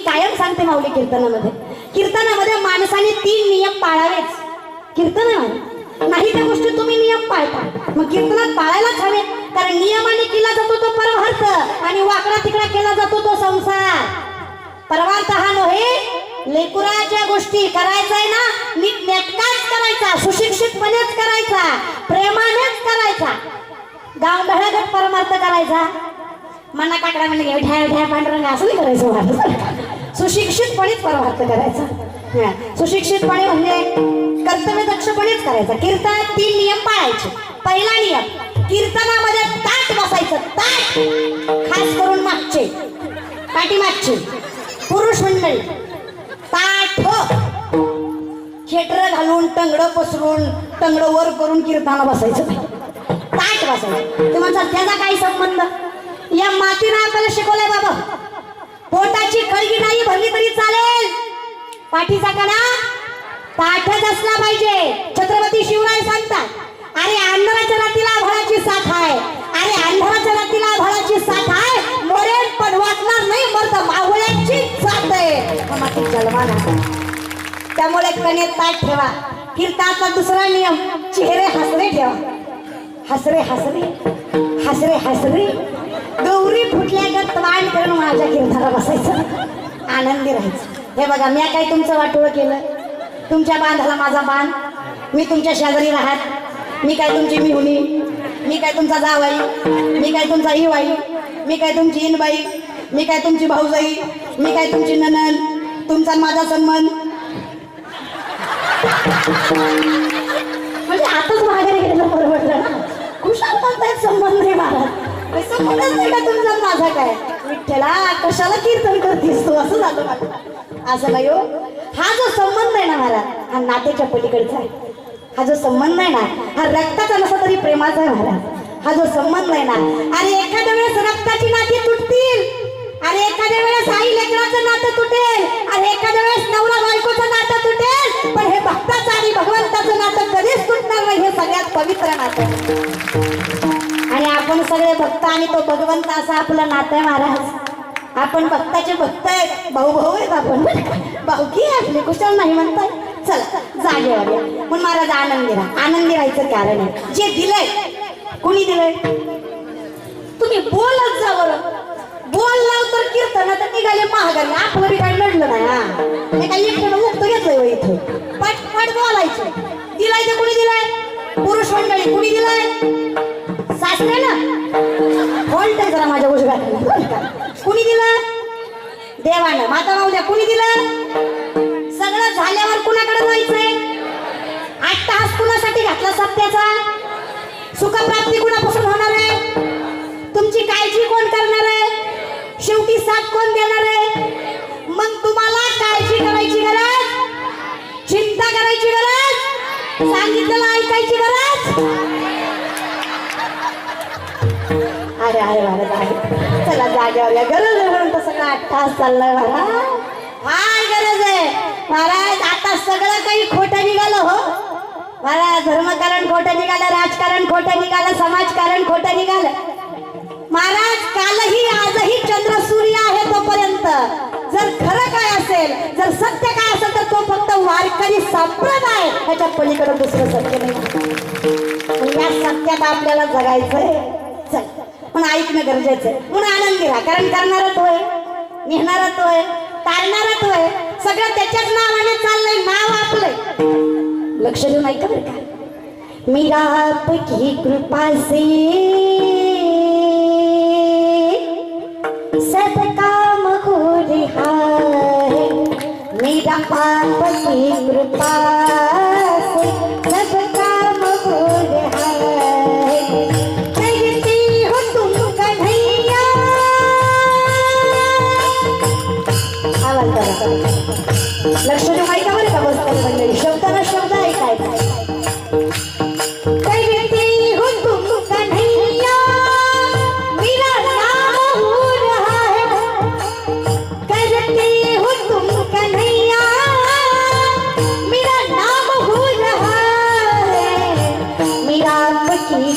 कायम सांगते माऊली कीर्तनामध्ये माणसाने 3 नियम पाळावेच. कीर्तनामध्ये नाही त्या गोष्टी तुम्ही नियम पाळता, मग कीर्तनात पाळायलाच हवे. कारण नियमाने केला जातो तो परमार्थ आणि वाकडा तिकडा केला जातो तो संसार. परमार्थ हा नव्हे, लेकुराच्या गोष्टी करायचाय ना नीट नेटकाच करायचा, सुशिक्षितपणेच करायचा, प्रेमानेच करायचा. गावढळगत परमार्थ करायचा, मना काकडा म्हणजे ढ्या ढ्या पांढरंग असं नाही करायचं. सुशिक्षितपणेच परमार्थ करायचा. सुशिक्षितपणे म्हणजे कर्तव्यदक्षपणेच करायचा. कीर्तनात 3 नियम पाळायचे. पहिला नियम, कीर्तनामध्ये ताट बसायचं. ताट खास करून मागचे, पाठीमागचे पुरुष मंडळी ताठ खेटर घालून टंगडं पसरून टंगडं वर करून कीर्तनाला बसायचं. ताट बसायचं. तुम्हाला त्याचा काही संबंध? या मातीने आपल्याला शिकवलंय बाबा, पोटाची खळगी नाही भरली तरी चालेल, पाठीचा कणा ताठच असला पाहिजे. छत्रपती शिवराय सांगतात, अरे अंधाराच्या रातीला आभाळाची साथ आहे, अरे अंधाराच्या रातीला आभाळाची साथ आहे, मोरेल पण वाटणार नाही, मरत मावळ्याची साथ आहे. माती जलवाना, त्यामुळे कणे ताट ठेवा. कीर्तनाचा दुसरा नियम, चेहरे हसरे ठेवा. हसरे हसरे हसरे हसरे गौरी फुटल्यागत वाण करून माझ्या कीर्तनाला बसायचं, आनंदी राहायचं. हे बघा, मी काय तुमचं वाटोळं केलं? तुमच्या बांधाला माझा बांध, मी तुमच्या शेजारी राहत, मी काय तुमची मिहुनी, मी काय तुमचा जावाई, मी काय तुमचा हिवाई, मी काय तुमची इनबाई, मी काय तुमची भाऊजाई, मी काय तुमची ननन, तुमचा माझा संबंध. म्हणजे आताच माघारी गेलं परवडलं ना. कुशाल म्हणतायत संबंध नाही महाराज, संबंधच नाही का तुमचा माझा? काय विठ्ठला कशाला कीर्तन करतेस तू? असं झालं मला. असं नाही हो. हा जो संबंध आहे ना महाराज, हा नात्याच्या पलीकडचा आहे. हा जो संबंध आहे ना, हा रक्ताचा नसला तरी प्रेमाचा आहे महाराज. हा जो संबंध आहे ना, अरे एखाद्या वेळेस रक्ताची नाती तुटतील, अरे एखाद्या वेळेस आई लेकराचं नातं तुटेल, अरे एखाद्या वेळेस नवरा बायकोचं नातं तुटेल, पण हे भक्ताचं आणि भगवंताचं नातं कधीच तुटणार नाही. हे सगळ्यात पवित्र नातं आणि आपण सगळे भक्त आणि तो भगवंत असं आपलं नातं आहे महाराज. आपण भक्ताचे भक्त आहेत, भाऊ भाऊ आहेत आपण, भाऊकी आहे आपली. कुशाल नाही म्हणताय? चला जागेवर या. पण महाराज आनंदी राहा. आनंदी राहायचं कारण आहे, जे दिलंय कुणी दिलंय? तुम्ही बोलत जा बरं. बोलला तर कीर्तनात निघाले महागारी. आपलं बी काही लढलं नाही. हा हे काही एकट्यानं मुक्त घेतोय इथे. पटपट बोलायचं. दिलाय ते कुणी दिलाय? पुरुष मंडळी. कुणी दिलाय? सासरे ना. बोलतंय जरा माझ्या उजव्यात. कुणी दिलं? देवानं. माता माऊल्या. कुणी दिलं? सगळं झाल्यावर कुणाकडे जायचंय? 8 तास कुणासाठी घातला सत्याचा? सुखप्राप्ती कुणापासून होणार आहे? तुमची काळजी कोण करणार आहे? शेवटी साथ कोण देणार आहे? मग तुम्हाला काळजी करायची गरज, चिंता करायची गरज, सांगितलेलं ऐकायची गरज. अरे अरे अरे चला जागेवर या. गरज आहे म्हणून तसं का 8 तास चाललाय महाराज? काय गरज आहे महाराज? आता सगळं काही खोटं निघालं हो महाराज. धर्मकारण खोटं निघालं, राजकारण खोटं निघालं, समाजकारण खोटं निघालं महाराज. कालही आजही चंद्र सूर्य आहे तोपर्यंत जर खरं काय असेल, जर सत्य काय असेल तर तो फक्त वारकरी संप्रदाय, ह्याच्या पलीकडे दुसरं सत्य नाही. या सत्यात आपल्याला जगायचंय. चल पण ऐकणं गरजेचं आहे. म्हणून आनंदी राहा. कारण करणारा तो आहे, नेहणारा तो आहे, तारणारा तो आहे. सगळं त्याच्याच नावाने चाललंय. नाव आपलंय. लक्ष देऊन ऐका बरं का. मीरा आपकी कृपा से सब काम हो रहा है, मेरा पाप की कृपा से सब काम हो रहा है. कहती हो तुम कन्हैया. आवाज करा. लक्ष देऊन ऐका बरं का बसताना मंडळी. शब्दाला शब्द ऐकायचा.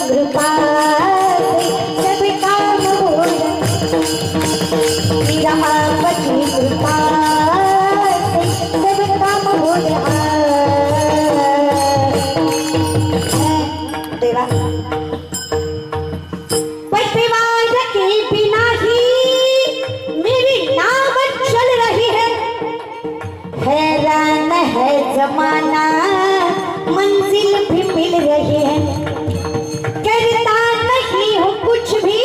कृपा सब काम हो, मेरा आपकी कृपा जमाना मंजिल भी मिल रही है, करता नहीं हूँ कुछ भी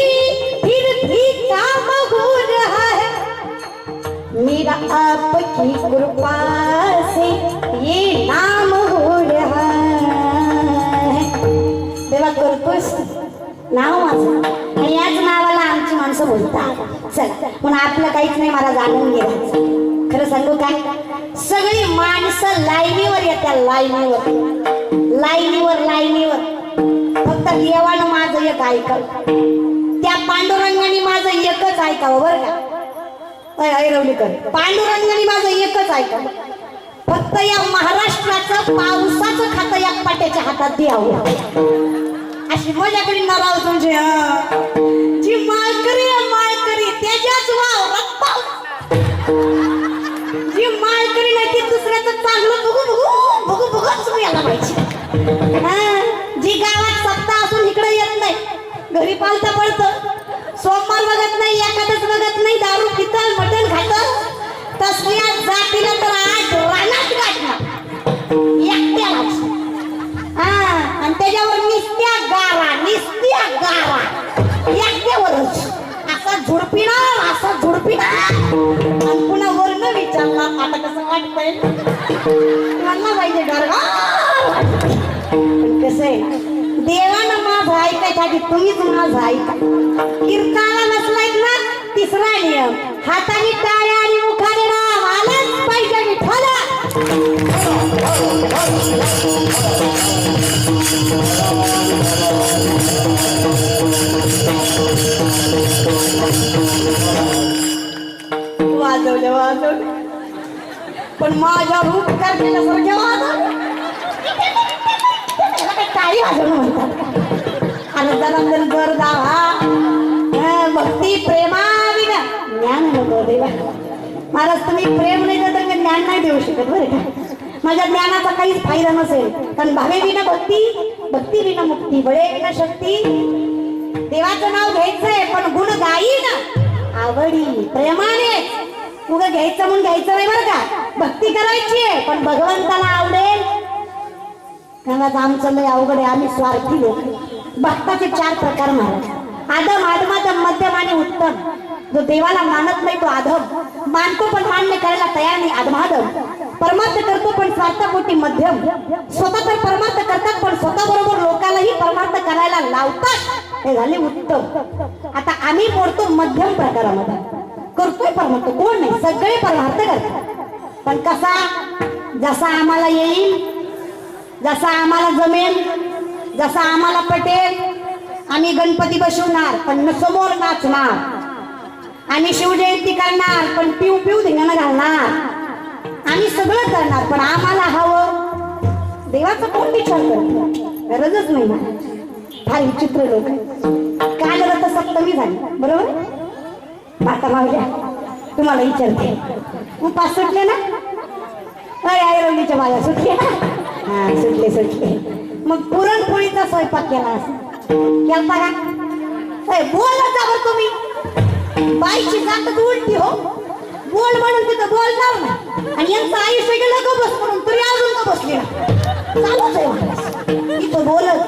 फिर भी काम हो रहा है, मेरा आपकी कृपा से ये नाम हो रहा है. देवा करतोस नाव माझं आणि याच नावाला आमची माणसं बोलतात. चला पण आपलं काहीच नाही, मला जाणून घ्यायचं. खरं सांगू काय, सगळी माणसं लाईनीवर येत्या, लाईनीवर लाईनीवर लाईनीवर. फक्त देवानं माझं एक ऐकावं, त्या पांडुरंगाने माझं एकच ऐकावं बरं का. ऐरवलीकर पांडुरंगाने माझं एकच ऐकावं. फक्त या महाराष्ट्राचं पावसाचं खातं या पाट्याच्या हातात द्यावं. अशी माझ्याकडे नाराव तुमची जी माळकरी त्याच्याच वावरात पाऊस, जी माळकरी नाही ती दुसऱ्याचं चांगलं बघू बघू बघू बघूच यायला पाहिजे. जी गावात सत्ता असून इकडे येत नाही, घरी पालता पडतं, सोमवार बघत नाही, एखादच बघत नाही, दारू पितं मटण खातं, तसल्या जातीला तर आज रानात गाठणार एकट्यालाच. आणि त्याच्यावर निस्त्या गारा एकट्यावरच असा झुडपिणार आणि पुन्हा वर्ण विचारणार आता कसं वाटतंय मला पाहिजे गारगार. पण कसं आहे, देवानं माझं ऐकायसाठी तुम्हीच माझं ऐका. कीर्तनाला नसलायत ना, तिसरा नियम हाताने टाळ्या आणि मुखाने नाम आलंच पाहिजे विठ्ठला. वाजवले पण माझ्या रूप करण्यासारखे वाजवले टाळी वाजवणं म्हणतात. आणि जरा जर दावा भक्ती प्रेमाविना ज्ञान नको देवा. महाराज तुम्ही प्रेम नाही तर मी ज्ञान नाही देऊ शकत बरं का. माझ्या ज्ञानाचा काहीच फायदा नसेल, कारण भावे विना भक्ती, भक्ती विना मुक्ती, बळे विना शक्ती. देवाचं नाव घ्यायचंय पण गुण गाईन आवडी प्रेमाने. उगं घ्यायचं म्हणून घ्यायचं नाही बरं का. भक्ती करायची आहे पण भगवंताला आवडेल. कारण आमचं लय अवघड आहे, आम्ही स्वार्थी लोक. भक्ताचे 4 प्रकार महाराज: आदम, आदमादम, मध्यम आणि उत्तम. जो देवाला मानत नाही तो आधम, मानतो पण मान्य करायला तयार नाही आधमाधम. परमार्थ करतो पण स्वार्थापोटी मध्यम. स्वतः तर परमार्थ करतात पण स्वतः बरोबर लोकांनाही परमार्थ करायला लावतात, हे झाले उत्तम. आता आम्ही पडतो मध्यम प्रकारामध्ये. करतोय परमार्थ, कोण नाही, सगळे परमार्थ करतात. पण कसा, जसा आम्हाला येईल, जसा आम्हाला जमेल, जसा आम्हाला पटेल. आम्ही गणपती बसवणार पण समोर नाचणार, आम्ही शिवजयंती करणार पण पिऊ पिऊ धिंगाणं घालणार, आम्ही सगळं करणार. पण आम्हाला हवं देवाचं कोण विचार करतो, गरजच नाही. फार विचित्र लोक. काल रथसप्तमी झाली बरोबर. माता मावल्या तुम्हाला विचारते, उपास सुटले ना? ऐरवलीच्या बाया सुटले ना? हा सुटले. मग पुरणपोळीचा स्वयंपाक केला केलता का? बोलत जा बरं तुम्ही. बाईची जातच उलटी हो. बोल म्हणून तिथं बोलणार ना, आणि यांचं आयुष्य गेलं का बस म्हणून तरी अजून का बसली ना, चालूच आहे इथं बोलत.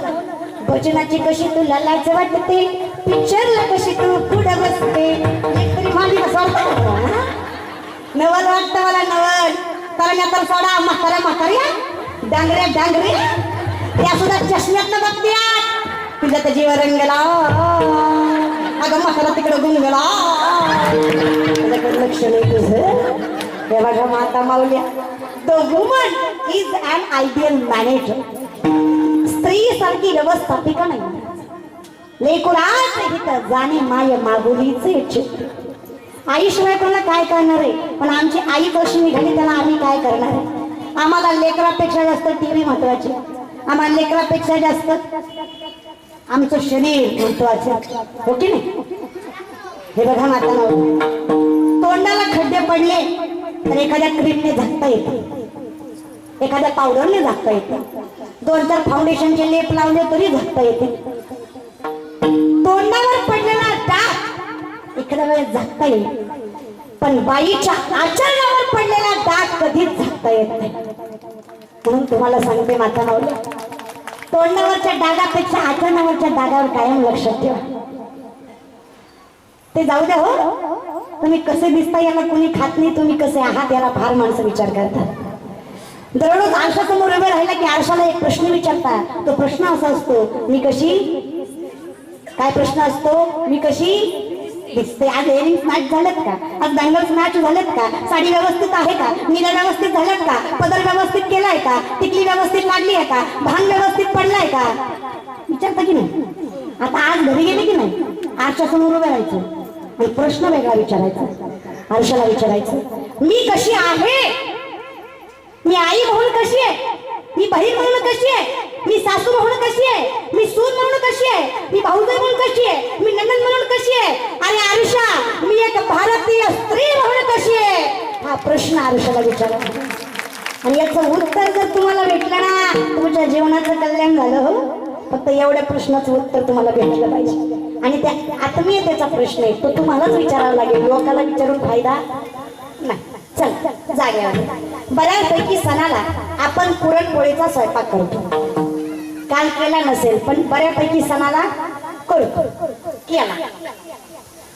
भजनाची कशी तुला लाज वाटते, पिक्चरला कशी तू पुढे बसते. तरी माझी नवल वाटतं मला, नवल. तर तर सोडा म्हाताऱ्या डांगऱ्या त्या सुद्धा चष्म्यात बघत्यात. तुझ्या तर जीव रंगला, अगं म्हातारा तिकडे गुंगला. लक्ष नाही तुझं. हे बघा माता माऊल्या, the woman is an ideal manager. स्त्री सारखी व्यवस्थापिका नाही. लेकुराच इथं जाणे माय मागुलीचे चित्र. आईशिवाय कोणाला काय करणार आहे. पण आमची आई कशी निघाली त्याला आम्ही काय करणार आहे. आम्हाला लेकरापेक्षा जास्त टीव्ही महत्वाची, आम्हाला लेकरापेक्षा जास्त आमचं शरीर महत्वाचं, हो की नाही. हे बघा माता, तोंडाला खड्डे पडले तर एखाद्या क्रीमने झाकता येते, एखाद्या पावडरने झाकता येते, 2-4 फाउंडेशनचे लेप लावले तरी झाकता येते. तोंडावर पडलेला डाग एखाद्या वेळेस झाकता येईल, पण बाईच्या आचरणावर पडलेला डाग कधीच झाकता येत नाही. म्हणून तुम्हाला सांगते माता माऊली, तोंडावरच्या डागापेक्षा आचरणावरच्या डागावर कायम लक्षात ठेवा. ते जाऊ द्या हो, तुम्ही कसे दिसता याला कुणी खात नाही, तुम्ही कसे आहात याला फार माणसं विचार करतात. दररोज आरशासमोर उभे राहिला की आरशाला एक प्रश्न विचारता. तो प्रश्न असा असतो, मी कशी, काय प्रश्न असतो, मी कशी दिसते. आज एअरिंग मॅच झालेत का, आज बँगल्स मॅच झालेत का, साडी व्यवस्थित आहे का, निरा व्यवस्थित झाल्यात का, पदर व्यवस्थित केलाय का, टिकली व्यवस्थित लागली आहे का, भांग व्यवस्थित पडलाय का, विचारता की नाही. आता आज घरी गेले की नाही, आरशासमोर उभे राहायचं आणि प्रश्न वेगळा विचारायचा. आरशाला विचारायचं, मी कशी आहे, मी आई म्हणून कशी आहे, मी बहीण म्हणून कशी आहे, मी सासू म्हणून कशी आहे, मी सून म्हणून कशी आहे, मी भाऊजाई म्हणून कशी आहे, मी नणंद म्हणून कशी आहे, आणि आरुषा मी एक भारतीय स्त्री म्हणून कशी आहे. हा प्रश्न आरुषाला विचारा आणि याचं उत्तर जर तुम्हाला भेटलं ना, तुमच्या जीवनाचं कल्याण झालं. हो, फक्त एवढ्या प्रश्नाचं उत्तर तुम्हाला भेटलं पाहिजे. आणि त्या आत्मीयतेचा प्रश्न आहे, तो तुम्हालाच विचारावा लागेल, लोकांना विचारून फायदा नाही. चल जाग्यावर. बऱ्यापैकी सणाला आपण पुरणपोळीचा स्वयंपाक करतो. काल केला नसेल पण बऱ्यापैकी सणाला करतो. केला.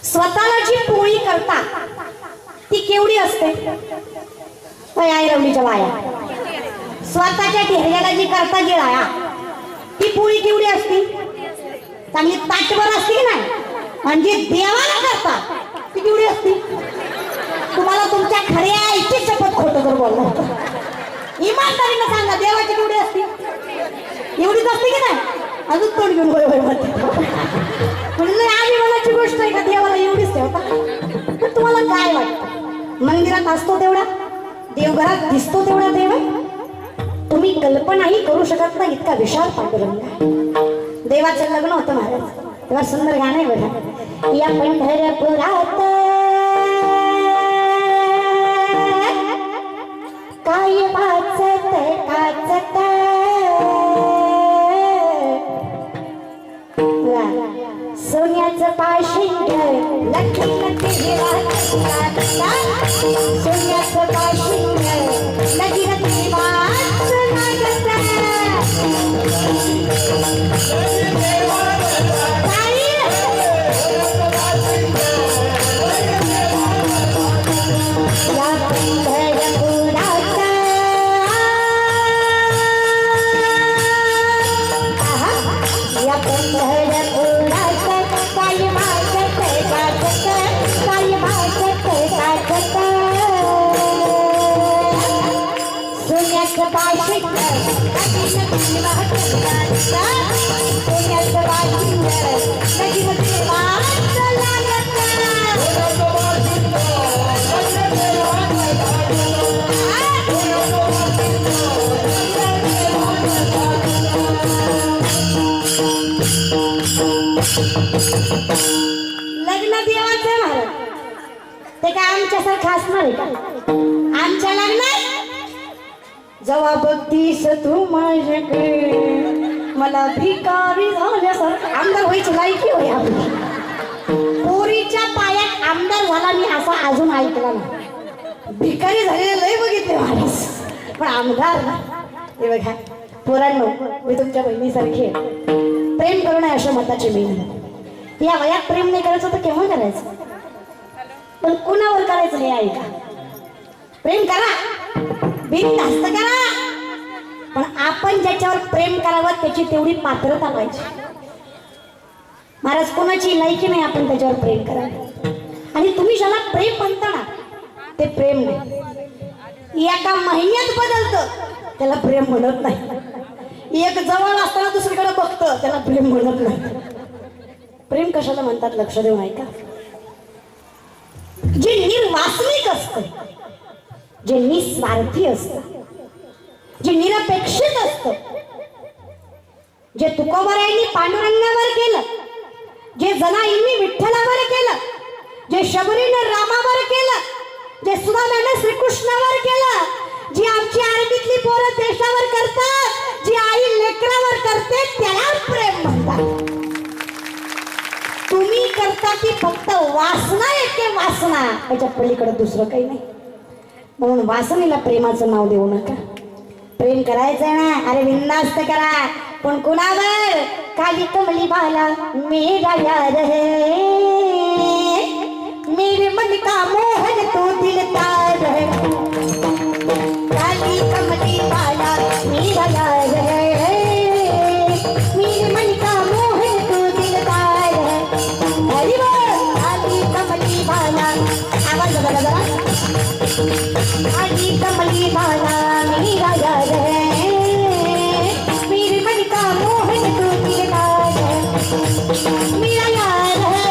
स्वतःला जी पोळी करता ती केवढी असते, आई रवलीच्या बाया, स्वतःच्या ढेऱ्याला जी करता गिळाया ती पोळी केवढी असती, चांगली ताटभर असते की नाही. म्हणजे देवाला करता ती केवढी असती. तुम्हाला तुमच्या खऱ्या आईची शपथ खोटं करून बोलला, इमानदारीनं सांगा, देवाची केवढी असती, एवढीच असते की नाही. अजून तोंड घेऊन बरोबर म्हणते, म्हणजे अभिमानाची गोष्ट आहे का देवाला एवढीच ठेवता. पण तुम्हाला काय वाटतं, मंदिरात असतो तेवढा, देवघरात दिसतो तेवढा देव आहे. तुम्ही कल्पनाही करू शकत नाही इतका विशाल पांडुरंग. देवाचं लग्न होतं महाराज, तेव्हा सुंदर गाणं आहे बघा, या पंढरपुरात काय वाचत काचत, सोन्याचं पाशिंग लखी लखी सोन्याचं पाशिंग लखी लखी वाच लागत. लग्न देवाचं महाराज, ते काय आमच्यासारखं असणार आहे का. आमच्या लग्नात जेव्हा बघतीस तू माझ्याकडे, मला भिकारी झाल्यासारखं आमदार व्हायची लायकी होय आपली. पोरीच्या पायात आमदार झाला मी असा अजून ऐकला नाही. भिकारी झालेले लय बघितले महाराज, पण आमदार ना. हे बघा पोरांनो, मी तुमच्या बहिणीसारखी प्रेम करू नये अशा मताची मी. या वयात प्रेम नाही करायचं तर केव्हा करायचं, पण कुणावर करायचं हे ऐका. प्रेम करा, बिनधास्त करा, पण आपण ज्याच्यावर प्रेम करावं त्याची तेवढी पात्रता पाहिजे. महाराज कोणाची लायकी नाही आपण त्याच्यावर प्रेम करावं. आणि तुम्ही ज्याला प्रेम म्हणता ना ते प्रेम नाही. एका महिन्यात बदलतं त्याला प्रेम म्हणत नाही. एक जवळ असताना दुसरीकडे बघतं त्याला प्रेम म्हणत नाही. प्रेम कशाला म्हणतात लक्ष देऊन ऐका. जे निर्वासनिक असतं, जे निस्वार्थी असतं, जे निरपेक्षित असतं, जे तुकोबरायांनी पांडुरंगावर केलं, जे जनाईंनी विठ्ठलावर केलं, जे शबरीनं रामावर केलं, जे सुदाम्यानं श्रीकृष्णावर केलं, जी आमची आरतीतली पोरं देशावर करतात, जी आई लेकरावर करते त्याला प्रेम म्हणतात. तुम्ही करता ती फक्त वासना येते, वासना, त्याच्या पलीकडे दुसरं काही नाही. म्हणून वासनेला प्रेमाचं नाव देऊ नका. प्रेम करायचंय ना, अरे बिंदास्त करा, पण कुणावर? काली कमली बाला मेरा यार है, मेरे मन का मोहन तो दिलदार है, काली कमली बाला मेरा यार है, मेरे मन का मोहन तो दिलदार है। अरे वो काली कमली बाला, आवाज बदला जरा, काली कमली बाला मेरा यार है, मेरे मन का मोहन तो दिलदार है, मेरा यार है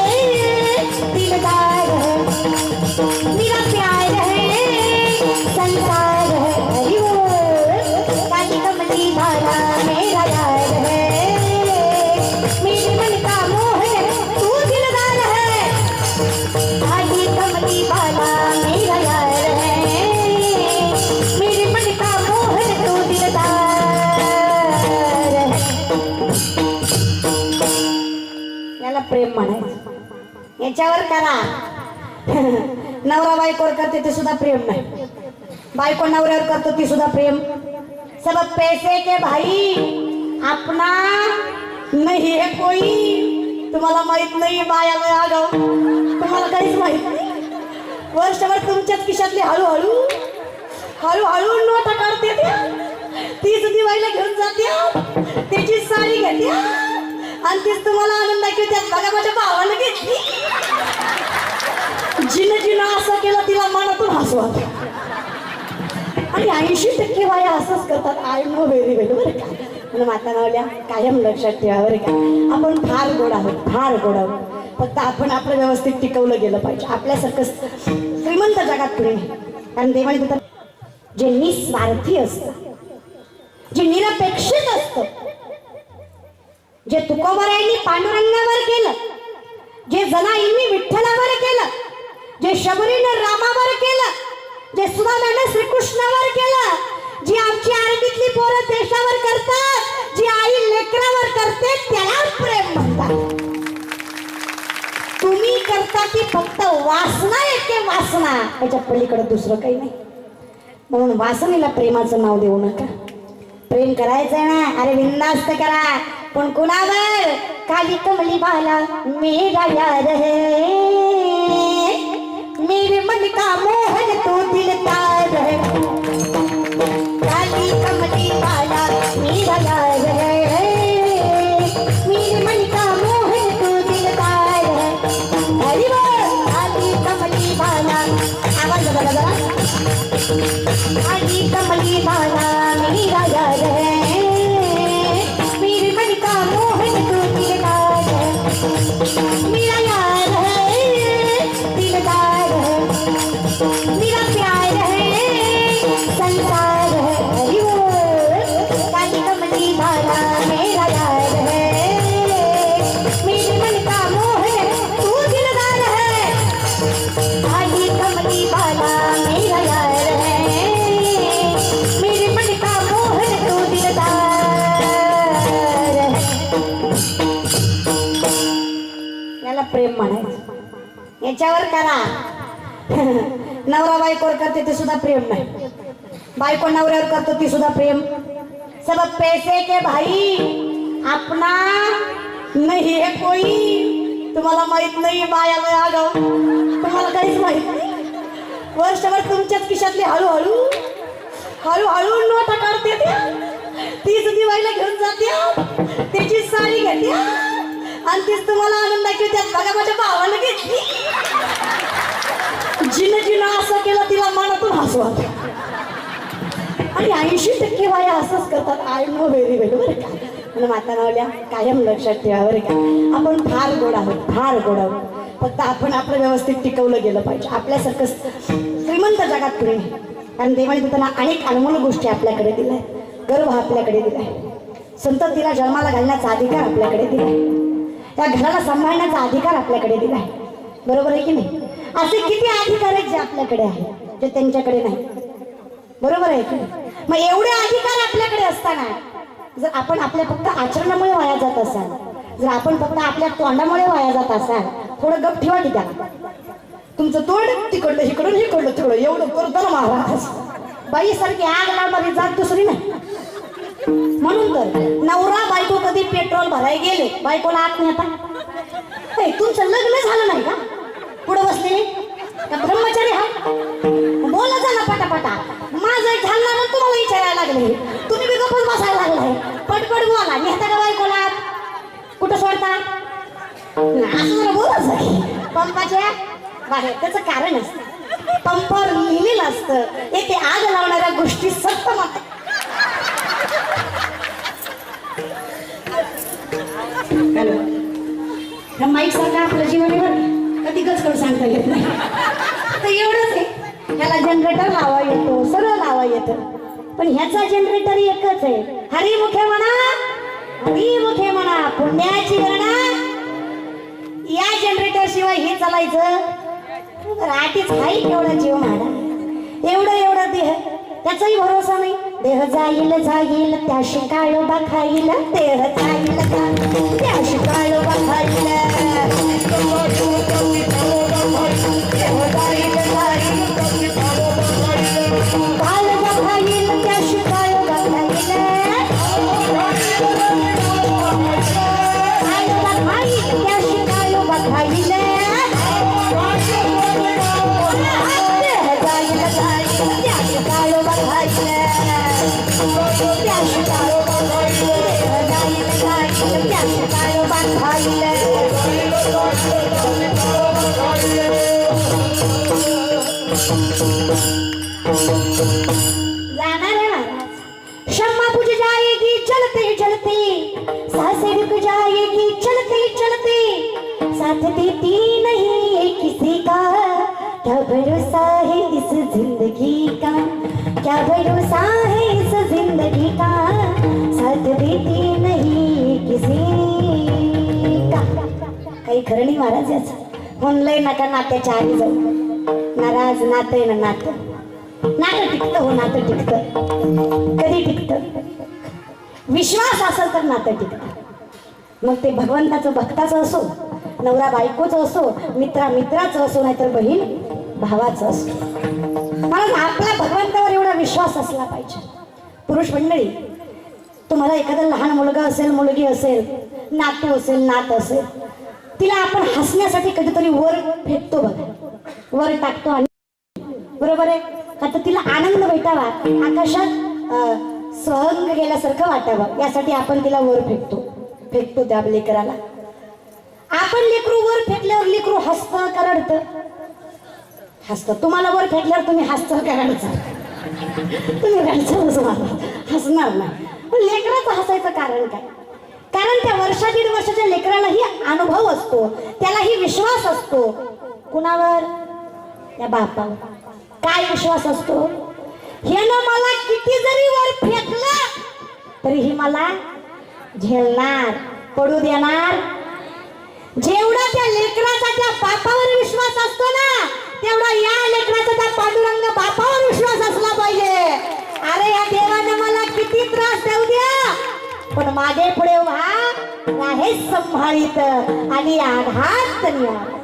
दिलदार है, मेरा प्यार है संसार है। हरि बोल। काली कमली बाला मेरा यार है, मेरे मन का मोहन तू दिलदार है, काली कमली बाला मेरा यार है, मेरे मन का मोहन तू दिलदार है। याला प्रेम म्हणायचं, याच्यावर करा। नवरा बायकोवर करते ते सुद्धा प्रेम नाही, बायको नवऱ्यावर करतो ती सुद्धा प्रेम। सब पैसे के भाई, अपना नहीं है कोई। तुम्हाला माहित नाही बाया आगाव, तुम्हाला काहीच माहित नाही। वर्षभर तुमच्याच खिशातली हळूहळू हळूहळू नोटा काढते त्या, तीच दिवाळीला घेऊन जाते, त्याची साडी घेते आणि तीच तुम्हाला आनंद दाखवते। बघा माझ्या भावानं घेतली, जिनं जिनं असं केलं तिला मनातून हसू आलं। आणि 80% बाया असंच करतात। आय नो व्हेरी वेल बरं का। म्हणून माता नावल्या कायम लक्षात ठेवा बरं का, आपण फार गोड आहोत, फार गोड आहोत, फक्त आपण आपलं व्यवस्थित टिकवलं गेलं पाहिजे। आपल्यासारखं श्रीमंत जगात पुढे नाही, कारण देवाने देतात जे निस्वार्थी असतं, जे निरपेक्षित असतं, जे तुकोबरायांनी पांडुरंगावर केलं, जे जनाईंनी विठ्ठलावर केलं, जे शबरीनं रामावर केलं, जे सुदामानं श्रीकृष्णावर केलं, जी आमची आरतीतली पोरं देशावर करतात, जी आई लेकरावर करते, त्याला प्रेम म्हणतात। तुम्ही करता ती फक्त वासना येते, वासना, त्याच्या पलीकडे दुसरं काही नाही। म्हणून वासनेला प्रेमाचं नाव देऊ नका। प्रेम करायचंय ना, अरे बिंदास्त करा, पण कुणावर? काली कमली बाला मेरा यार है, मेरे मन का मोहन तो दिलदार है, काली कमली बाला मेरा यार है, मेरे मन का मोहन तो दिलदार है। हरि बोल। काली कमली बाला, आवाज बदला जरा, काली कमली बाला मेरा यार है, मेरे मन का मोहन तो दिलदार है, मेरा यार है दिलदार है, मेरा प्यार है संसार है। हरि बोल। काली कमली बाला मेरा यार है, मेरे मन का मोहन तू दिलदार है, काली कमली बाला मेरा यार है, मेरे मन का मोहन तू दिलदार है। याला प्रेम म्हणायचं, याच्यावर करा। नवरा बायकोवर करते ते सुद्धा प्रेम नाही, बायको नवऱ्यावर करतो ती सुद्धा प्रेम। सब पैसे के भाई, अपना नहीं है कोई। तुम्हाला माहित नाही बाया आगाव, तुम्हाला काहीच माहित नाही। वर्षभर तुमच्याच खिशातली हळूहळू हळूहळू नोटा काढते त्या, तीच दिवाळीला घेऊन जाते, त्याची साडी घेते आणि तीच तुम्हाला आनंद दाखवते। बघा माझ्या भावानं घेतली, जिनं जिनं असं केलं तिला मनातून हसू आलं। आणि 80% बाया असंच करतात। आय नो व्हेरी वेल बरं का। म्हणून माता नावल्या कायम लक्षात ठेवा बरं का, आपण फार गोड आहोत, फार गोड आहोत, फक्त आपण आपलं व्यवस्थित टिकवलं गेलं पाहिजे। आपल्यासारखं श्रीमंत जगात पुढे नाही, कारण देवाने देताना अनेक अनमोल गोष्टी आपल्याकडे दिल्या, गर्भ आपल्याकडे दिलाय, संततीला जन्माला घालण्याचा अधिकार आपल्याकडे दिलाय, त्या घराला सांभाळण्याचा अधिकार आपल्याकडे दिलाय, बरोबर आहे की नाही? असे किती अधिकार आहेत जे आपल्याकडे आहेत, जे त्यांच्याकडे नाही, बरोबर आहे की नाही? मग एवढे अधिकार आपल्याकडे असताना जर आपण आपल्या फक्त आचरणामुळे वाया जात असाल, जर आपण फक्त आपल्या तोंडामुळे वाया जात असाल, थोडं गप ठेवा की त्याला। तुमचं तोंड तिकडलं इकडून इकडलं तिकडं एवढं करतो ना महाराज, बाई सारखी आग लावणारी जात दुसरी नाही. म्हणून तर नवरा बायको कधी पेट्रोल भरायला गेले बायकोला आत नाही आता. तुमचं लग्न झालं नाही का पुढे बसलेले का ब्रह्मचारी हा? बोला जा ना पटापटा. माझं एक झालं ना तुम्हाला विचारायला लागले, तुम्ही बी गप्पच बसायला लागलाय. पटपट बोला. नेता का बायकोला आत? कुठं सोडता? असं जरा बोलाच आहे. पंपाच्या बाहेर त्याचं कारण असतं. पंपावर लिहिलेलं असतं येथे आग लावणाऱ्या गोष्टी सत्य म्हणतात. हॅलो, माईक सारखं आपलं जीवनावर कधी गचकड सांगता येत नाही. तर एवढंच आहे, ह्याला जनरेटर लावा येतो, सगळं लावा येतं. पण ह्याचा जनरेटर एकच आहे. हरिमुखे म्हणा, हरिमुखे म्हणा, पुण्याची गणना. या जनरेटर शिवाय हे चालायचं राटीच काही एवढा जीव माडा. एवढं देह त्याचाही भरोसा नाही. देह जाईल जाईल त्याशी काळोबा खाईल. देह जाईल त्याशी काळोबा खाईल. काळोबा खाईल त्याशी काळोबा खाईल. काळोबा खाईल त्याशी काळोबा खाईल. जाणार है शम्मा पूज जाएगी चलते चलते, सासे रुक जाएगी चलते चलते, साथ देती नहीं किसी का, क्या भरोसा है इस जिंदगी का, क्या भरोसा है इस जिंदगी का, साथ देती नहीं किसी का. काही खरं नाही महाराज याचं. म्हणलंय नका नात्याच्या आधी जाऊ. नाराज नातं आहे ना नातं. नातं टिकतं हो, नातं टिकतं. कधी टिकतं? विश्वास असेल तर नातं टिकतं. मग ते भगवंताचं भक्ताचं असो, नवरा बायकोचं असो, मित्रा मित्राचं असो, नाहीतर बहीण भावाचं असो. म्हणून आपला भगवंतावर एवढा विश्वास असला पाहिजे. पुरुष मंडळी, तुम्हाला एखादा लहान मुलगा असेल, मुलगी असेल, नातू असेल, नात असेल, तिला आपण हसण्यासाठी कधीतरी वर फेकतो बघा, वर टाकतो. आणि बरोबर आहे का? तर तिला आनंद भेटावा, आकाशात सहंग गेल्यासारखं वाटावं, यासाठी आपण तिला वर फेकतो त्या लेकराला. आपण लेकरू वर फेकल्यावर लेकरू हसतं का रडतं? हसतं. तुम्हाला वर फेकल्यावर तुम्ही हसतं का रडचं? तुम्ही रडचं हसणार नाही. पण लेकराचं हसायचं कारण काय? कारण त्या वर्षा दीड वर्षाच्या लेकरालाही अनुभव असतो, त्यालाही विश्वास असतो. कुणावर? त्या बापावर. काय विश्वास असतो? ह्यानं मला किती जरी वर फेकलं तरीही मला झेलणार, पडू देणार. जेवढा त्या लेकराचा त्या बापावर विश्वास असतो ना, तेवढा या लेकराचा त्या पांडुरंग बापावर विश्वास असला पाहिजे. अरे या देवानं मला किती त्रास देऊ द्या, पण मागे पुढे व्हा आहे संभाळीत आणि आघात नाही.